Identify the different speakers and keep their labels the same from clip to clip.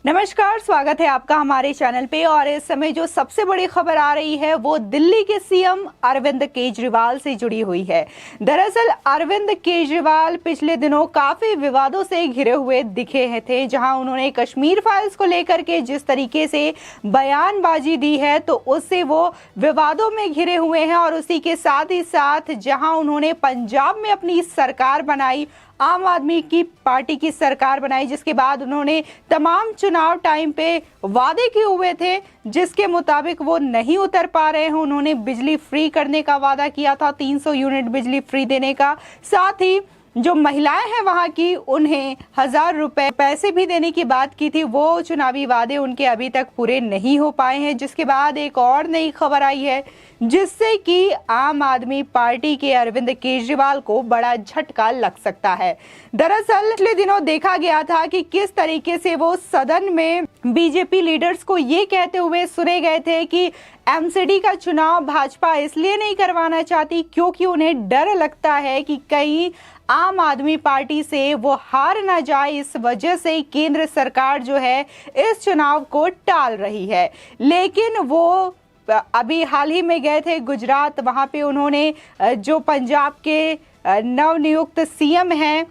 Speaker 1: नमस्कार, स्वागत है आपका हमारे चैनल पे। और इस समय जो सबसे बड़ी खबर आ रही है वो दिल्ली के सीएम अरविंद केजरीवाल से जुड़ी हुई है। दरअसल अरविंद केजरीवाल पिछले दिनों काफी विवादों से घिरे हुए दिखे थे, जहां उन्होंने कश्मीर फाइल्स को लेकर के जिस तरीके से बयानबाजी दी है तो उससे वो विवादों में घिरे हुए हैं। और उसी के साथ ही साथ जहां उन्होंने पंजाब में अपनी सरकार बनाई, आम आदमी की पार्टी की सरकार बनाई, जिसके बाद उन्होंने तमाम चुनाव टाइम पे वादे किए हुए थे जिसके मुताबिक वो नहीं उतर पा रहे हैं। उन्होंने बिजली फ्री करने का वादा किया था, 300 यूनिट बिजली फ्री देने का, साथ ही जो महिलाएं हैं वहां की उन्हें 1000 रुपए पैसे भी देने की बात की थी। वो चुनावी वादे उनके अभी तक पूरे नहीं हो पाए हैं, जिसके बाद एक और नई खबर आई है जिससे कि आम आदमी पार्टी के अरविंद केजरीवाल को बड़ा झटका लग सकता है। दरअसल पिछले दिनों देखा गया था कि किस तरीके से वो सदन में बीजेपी लीडर्स को ये कहते हुए सुने गए थे कि एमसीडी का चुनाव भाजपा इसलिए नहीं करवाना चाहती क्योंकि उन्हें डर लगता है कि कहीं आम आदमी पार्टी से वो हार ना जाए, इस वजह से केंद्र सरकार जो है इस चुनाव को टाल रही है। लेकिन वो अभी हाल ही में गए थे गुजरात, वहां पे उन्होंने जो पंजाब के नवनियुक्त सीएम हैं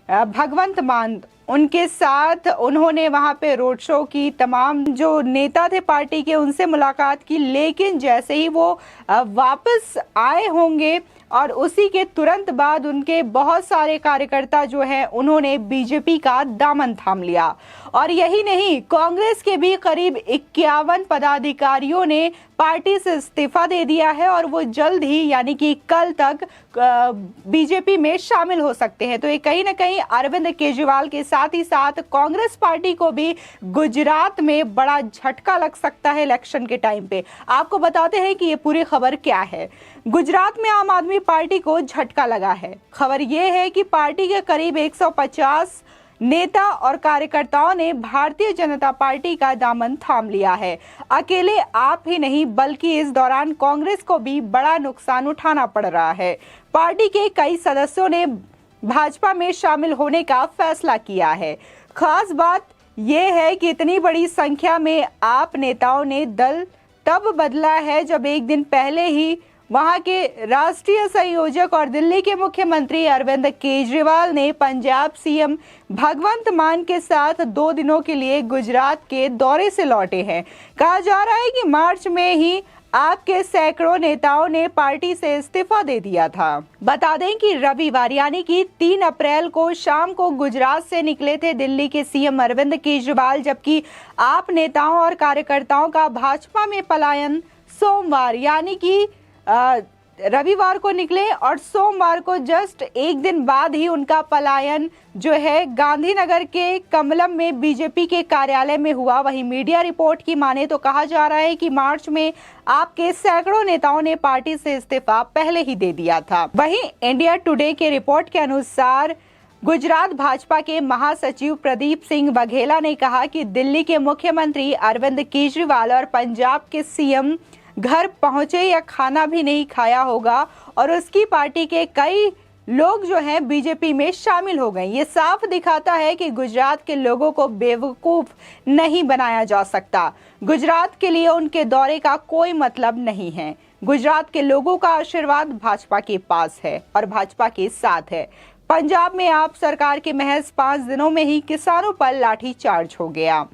Speaker 1: भगवंत मान, उनके साथ उन्होंने वहां पे रोड शो की, तमाम जो नेता थे पार्टी के उनसे मुलाकात की। लेकिन जैसे ही वो वापस आए होंगे और उसी के तुरंत बाद उनके बहुत सारे कार्यकर्ता जो हैं उन्होंने बीजेपी का दामन थाम लिया। और यही नहीं, कांग्रेस के भी करीब 51 पदाधिकारियों ने पार्टी से इस्तीफा दे दिया है और वो जल्द ही यानी कि कल तक बीजेपी में शामिल हो सकते हैं। तो ये कहीं ना कहीं अरविंद केजरीवाल के साथ ही साथ कांग्रेस पार्टी को भी गुजरात में बड़ा झटका लग सकता है इलेक्शन के टाइम पे। आपको बताते हैं कि ये पूरी खबर क्या है। गुजरात में आम आदमी पार्टी को झटका लगा है। खबर ये है कि पार्टी के करीब 150 नेता और कार्यकर्ताओं ने भारतीय जनता पार्टी का दामन थाम लिया है। अकेले आप ही नहीं बल्कि इस दौरान कांग्रेस को भी बड़ा नुकसान उठाना पड़ रहा है। पार्टी के कई सदस्यों ने भाजपा में शामिल होने का फैसला किया है। खास बात यह है कि इतनी बड़ी संख्या में आप नेताओं ने दल तब बदला है जब एक दिन पहले ही वहां के राष्ट्रीय संयोजक और दिल्ली के मुख्यमंत्री अरविंद केजरीवाल ने पंजाब सीएम भगवंत मान के साथ 2 दिनों के लिए गुजरात के दौरे से लौटे हैं। कहा जा रहा है कि मार्च में ही आपके सैकड़ों नेताओं ने पार्टी से इस्तीफा दे दिया था। बता दें कि रविवार यानी कि 3 अप्रैल को शाम को गुजरात से निकले थे दिल्ली के सीएम अरविंद केजरीवाल, जबकि आप नेताओं और कार्यकर्ताओं का भाजपा में पलायन सोमवार यानी कि रविवार को निकले और सोमवार को जस्ट एक दिन बाद ही उनका पलायन जो है गांधीनगर के कमलम में बीजेपी के कार्यालय में हुआ। वहीं मीडिया रिपोर्ट की माने तो कहा जा रहा है कि मार्च में आपके सैकड़ों नेताओं ने पार्टी से इस्तीफा पहले ही दे दिया था। वहीं इंडिया टुडे के रिपोर्ट के अनुसार गुजरात भाजपा के महासचिव प्रदीप सिंह बघेला ने कहा कि दिल्ली के मुख्यमंत्री अरविंद केजरीवाल और पंजाब के सीएम घर पहुंचे या खाना भी नहीं खाया होगा और उसकी पार्टी के कई लोग जो हैं बीजेपी में शामिल हो गए। ये साफ दिखाता है कि गुजरात के लोगों को बेवकूफ नहीं बनाया जा सकता। गुजरात के लिए उनके दौरे का कोई मतलब नहीं है। गुजरात के लोगों का आशीर्वाद भाजपा के पास है और भाजपा के साथ है। पंजाब में आप सरकार के महज 5 दिनों में ही किसानों पर लाठीचार्ज हो गया।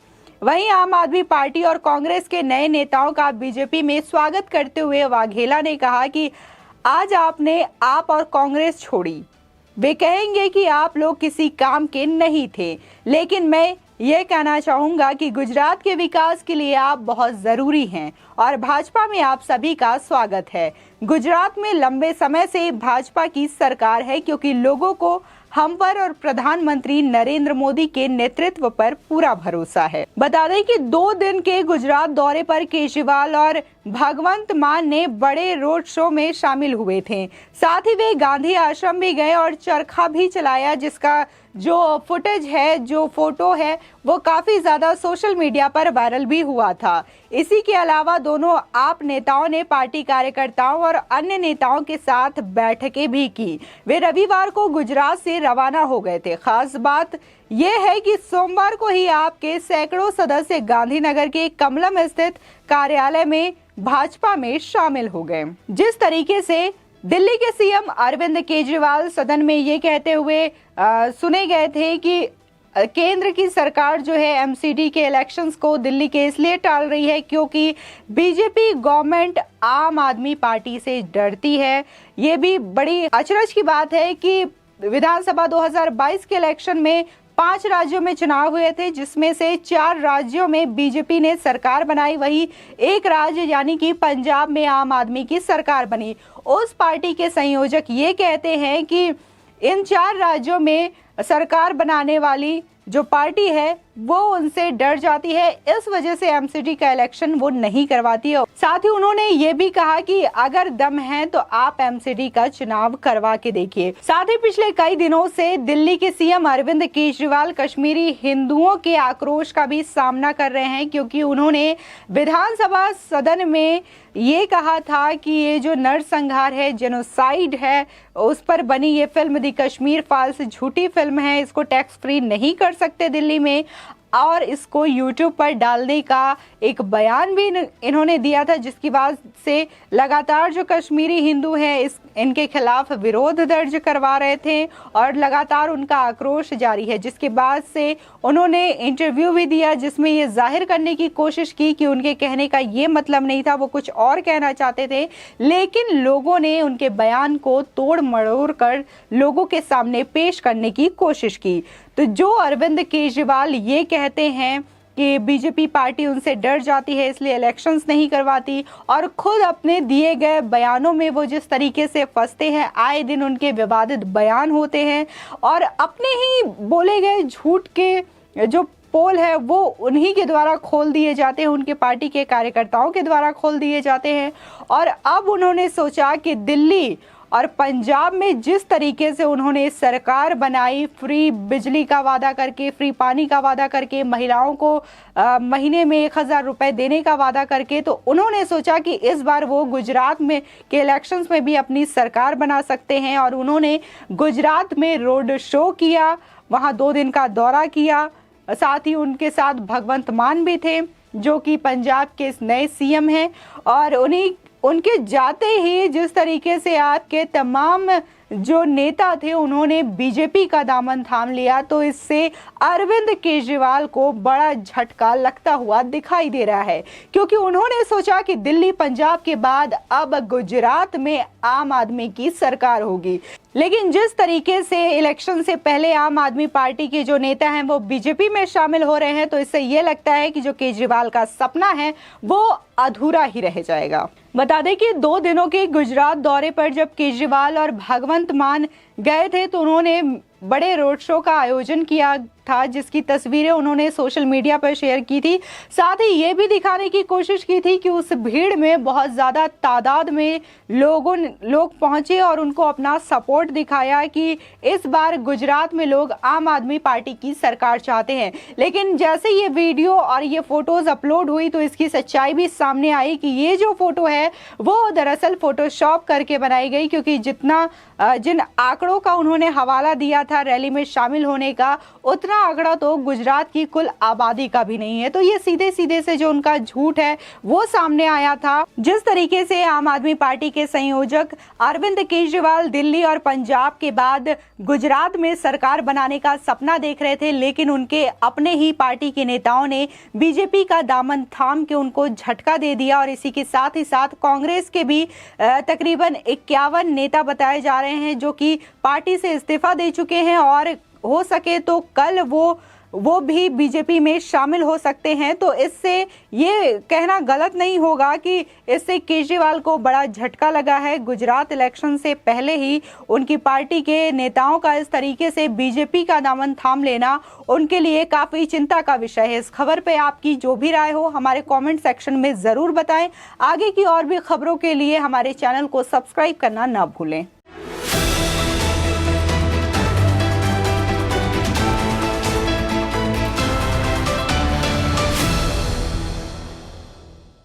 Speaker 1: वहीं आम आदमी पार्टी और कांग्रेस के नए नेताओं का बीजेपी में स्वागत करते हुए वाघेला ने कहा कि आज आपने आप और कांग्रेस छोड़ी। वे कहेंगे कि आप लोग किसी काम के नहीं थे, लेकिन मैं ये कहना चाहूंगा कि गुजरात के विकास के लिए आप बहुत जरूरी हैं और भाजपा में आप सभी का स्वागत है। गुजरात में लंबे समय से भाजपा की सरकार है क्योंकि लोगों को हम पर और प्रधानमंत्री नरेंद्र मोदी के नेतृत्व पर पूरा भरोसा है। बता दें कि 2 दिन के गुजरात दौरे पर केजरीवाल और भगवंत मान ने बड़े रोड शो में शामिल हुए थे। साथ ही वे गांधी आश्रम भी गए और चरखा भी चलाया, जिसका जो फुटेज है, जो फोटो है, वो काफी ज्यादा सोशल मीडिया पर वायरल भी हुआ था। इसी के अलावा दोनों आप नेताओं ने पार्टी कार्यकर्ताओं और अन्य नेताओं के साथ बैठकें भी की। वे रविवार को गुजरात से रवाना हो गए थे। खास बात यह है कि सोमवार को ही आपके सैकड़ों सदस्य गांधीनगर के कमलम स्थित कार्यालय में भाजपा में शामिल हो गए। जिस तरीके से दिल्ली के सीएम अरविंद केजरीवाल सदन में ये कहते हुए सुने गए थे कि केंद्र की सरकार जो है एमसीडी के इलेक्शंस को दिल्ली के इसलिए टाल रही है क्योंकि बीजेपी गवर्नमेंट आम आदमी पार्टी से डरती है। ये भी बड़ी अचरज की बात है कि विधानसभा 2022 के इलेक्शन में 5 राज्यों में चुनाव हुए थे, जिसमें से 4 राज्यों में बीजेपी ने सरकार बनाई, वही एक राज्य यानी कि पंजाब में आम आदमी की सरकार बनी। उस पार्टी के संयोजक ये कहते हैं कि इन 4 राज्यों में सरकार बनाने वाली जो पार्टी है वो उनसे डर जाती है, इस वजह से एमसीडी का इलेक्शन वो नहीं करवाती है। साथ ही उन्होंने ये भी कहा कि अगर दम है तो आप एमसीडी का चुनाव करवा के देखिए। साथ ही पिछले कई दिनों से दिल्ली के सीएम अरविंद केजरीवाल कश्मीरी हिंदुओं के आक्रोश का भी सामना कर रहे हैं, क्योंकि उन्होंने विधानसभा सदन में ये कहा था कि ये जो नरसंहार है, जेनोसाइड है, उस पर बनी ये फिल्म दी कश्मीर फाइल्स झूठी फिल्म है, इसको टैक्स फ्री नहीं कर सकते दिल्ली में, और इसको YouTube पर डालने का एक बयान भी इन्होंने दिया था, जिसकी बात से लगातार जो कश्मीरी हिंदू हैं इनके खिलाफ विरोध दर्ज करवा रहे थे और लगातार उनका आक्रोश जारी है। जिसके बाद से उन्होंने इंटरव्यू भी दिया जिसमें ये जाहिर करने की कोशिश की कि उनके कहने का ये मतलब नहीं था, वो कुछ और कहना चाहते थे, लेकिन लोगों ने उनके बयान को तोड़ मरोड़ कर लोगों के सामने पेश करने की कोशिश की। तो जो अरविंद केजरीवाल ये कहते हैं कि बीजेपी पार्टी उनसे डर जाती है इसलिए इलेक्शंस नहीं करवाती, और खुद अपने दिए गए बयानों में वो जिस तरीके से फंसते हैं, आए दिन उनके विवादित बयान होते हैं और अपने ही बोले गए झूठ के जो पोल है वो उन्हीं के द्वारा खोल दिए जाते हैं, उनके पार्टी के कार्यकर्ताओं के द्वारा खोल दिए जाते हैं। और अब उन्होंने सोचा कि दिल्ली और पंजाब में जिस तरीके से उन्होंने सरकार बनाई, फ्री बिजली का वादा करके, फ्री पानी का वादा करके, महिलाओं को महीने में 1000 रुपए देने का वादा करके, तो उन्होंने सोचा कि इस बार वो गुजरात में के इलेक्शंस में भी अपनी सरकार बना सकते हैं। और उन्होंने गुजरात में रोड शो किया, वहाँ 2 दिन का दौरा किया। साथ ही उनके साथ भगवंत मान भी थे जो कि पंजाब के नए सीएम हैं, और उनके जाते ही जिस तरीके से आपके तमाम जो नेता थे उन्होंने बीजेपी का दामन थाम लिया, तो इससे अरविंद केजरीवाल को बड़ा झटका लगता हुआ दिखाई दे रहा है, क्योंकि उन्होंने सोचा कि दिल्ली पंजाब के बाद अब गुजरात में आम आदमी की सरकार होगी। लेकिन जिस तरीके से इलेक्शन से पहले आम आदमी पार्टी के जो नेता हैं वो बीजेपी में शामिल हो रहे हैं, तो इससे ये लगता है कि जो केजरीवाल का सपना है वो अधूरा ही रह जाएगा। बता दें कि 2 दिनों के गुजरात दौरे पर जब केजरीवाल और भगवंत मान गए थे तो उन्होंने बड़े रोड शो का आयोजन किया था, जिसकी तस्वीरें उन्होंने सोशल मीडिया पर शेयर की थी। साथ ही ये भी दिखाने की कोशिश की थी कि उस भीड़ में बहुत ज़्यादा तादाद में लोग पहुंचे और उनको अपना सपोर्ट दिखाया कि इस बार गुजरात में लोग आम आदमी पार्टी की सरकार चाहते हैं। लेकिन जैसे ये वीडियो और ये फोटोज़ अपलोड हुई तो इसकी सच्चाई भी सामने आई कि ये जो फोटो है वो दरअसल फोटोशॉप करके बनाई गई, क्योंकि जिन आंकड़ों का उन्होंने हवाला दिया था रैली में शामिल होने का, उतना आंकड़ा तो गुजरात की कुल आबादी का भी नहीं है। तो ये सीधे सीधे से जो उनका झूठ है वो सामने आया था। जिस तरीके से आम आदमी पार्टी के संयोजक अरविंद केजरीवाल दिल्ली और पंजाब के बाद गुजरात में सरकार बनाने का सपना देख रहे थे, लेकिन उनके अपने ही पार्टी के नेताओं ने बीजेपी का दामन थाम के उनको झटका दे दिया। और इसी के साथ ही साथ कांग्रेस के भी तकरीबन 51 नेता बताए जा रहे हैं जो कि पार्टी से इस्तीफा दे चुके हैं, और हो सके तो कल वो भी बीजेपी में शामिल हो सकते हैं। तो इससे ये कहना गलत नहीं होगा कि इससे केजरीवाल को बड़ा झटका लगा है। गुजरात इलेक्शन से पहले ही उनकी पार्टी के नेताओं का इस तरीके से बीजेपी का दामन थाम लेना उनके लिए काफ़ी चिंता का विषय है। इस खबर पे आपकी जो भी राय हो हमारे कमेंट सेक्शन में ज़रूर बताएं। आगे की और भी खबरों के लिए हमारे चैनल को सब्सक्राइब करना ना भूलें।